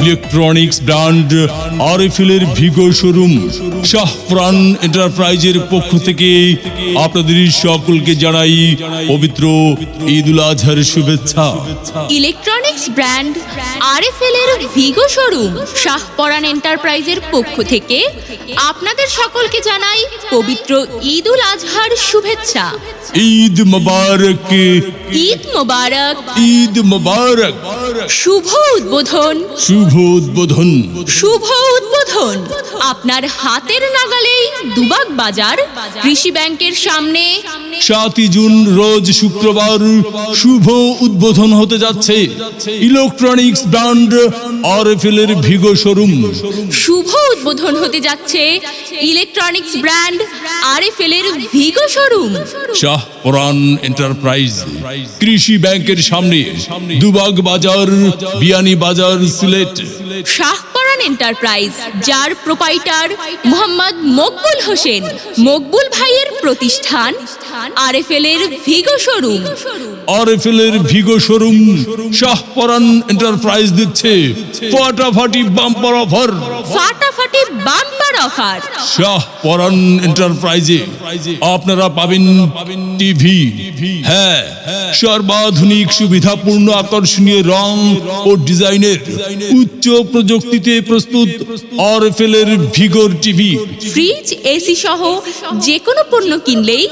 Electronics brand আরএফএল-এর ভিগো showroom Shahparan এন্টারপ্রাইজের পক্ষ থেকে আপনাদের সকলকে জানাই পবিত্র ঈদ উল আজহার শুভেচ্ছা। ইলেকট্রনিক্স ব্র্যান্ড আরএফএল-এর ভিগো শোরুম শাহপরান এন্টারপ্রাইজের পক্ষ থেকে আপনাদের সকলকে জানাই পবিত্র ঈদ উল আজহার শুভেচ্ছা। ঈদ মোবারক, ঈদ মোবারক, ঈদ মোবারক। শুভ উদ্বোধন, শুভ উদ্বোধন, শুভ উদ্বোধন। আপনার হাতের নাগালেই দুবাগ বাজার কৃষি ব্যাংকের সামনে 7 জুন রোজ শুক্রবার শুভ উদ্বোধন হতে যাচ্ছে ইলেকট্রনিক্স ব্র্যান্ড আরএফএল-এর ভিগো শোরুম। শুভ উদ্বোধন হতে যাচ্ছে ইলেকট্রনিক্স ব্র্যান্ড আরএফএল-এর ভিগো শোরুম শাহপরান এন্টারপ্রাইজ কৃষি ব্যাংকের সামনে, দুবাগ বাজার, বিয়ানী বাজার, সিলেট। শাহপরান এন্টারপ্রাইজ, যার প্রোপাইটার মোহাম্মদ মকবুল হোসেন, মকবুল ভাইয়ের প্রতিষ্ঠান আরএফএল-এর ভিগো শোরুম। আরএফএল-এর ভিগো শোরুম শাহপরান এন্টারপ্রাইজ দিচ্ছে ফাটাফাটি বাম্পার অফার। ফাটাফাটি বাম্পার অফার। শাহপরান এন্টারপ্রাইজে আপনারা পাবেন টিভি, হ্যাঁ, সর্বাধুনিক সুবিধাপূর্ণ আকর্ষণীয় রং ও ডিজাইনের উচ্চ প্রযুক্তিতে প্রস্তুত আরএফএল-এর ভিগোর টিভি, ফ্রিজ, এসি সহ যে কোনো পণ্য কিনলেই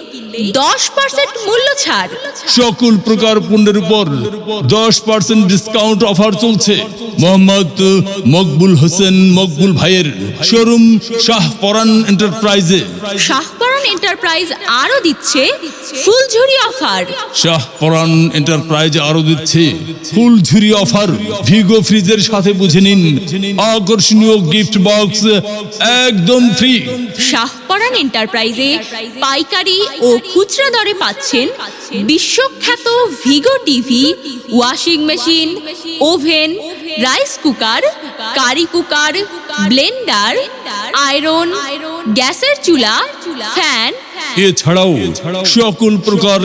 10% মূল্য ছাড়। সকল প্রকার পণ্যের উপর 10% ডিসকাউন্ট অফার চলছে মোহাম্মদ মকবুল হোসেন মকবুল ভাইয়ের শোরুম শাহপরান এন্টারপ্রাইজে। শাহপরান এন্টারপ্রাইজ আরো দিচ্ছে ফুলঝুরি অফার। শাহপরান এন্টারপ্রাইজ আরো দিচ্ছে ফুলঝুরি অফার। ভিগো ফ্রিজের সাথে বুঝে নিন আকর্ষণীয় গিফট বক্স একদম ফ্রি। শাহপরান এন্টারপ্রাইজে পাইকারি ও খুচরা দরে পাচ্ছেন বিশ্বখ্যাত Vigo TV, washing machine, oven, rice cooker, curry cooker, blender, iron, গ্যাসের চুলা, ফ্যান, এছাড়াও সকল প্রকার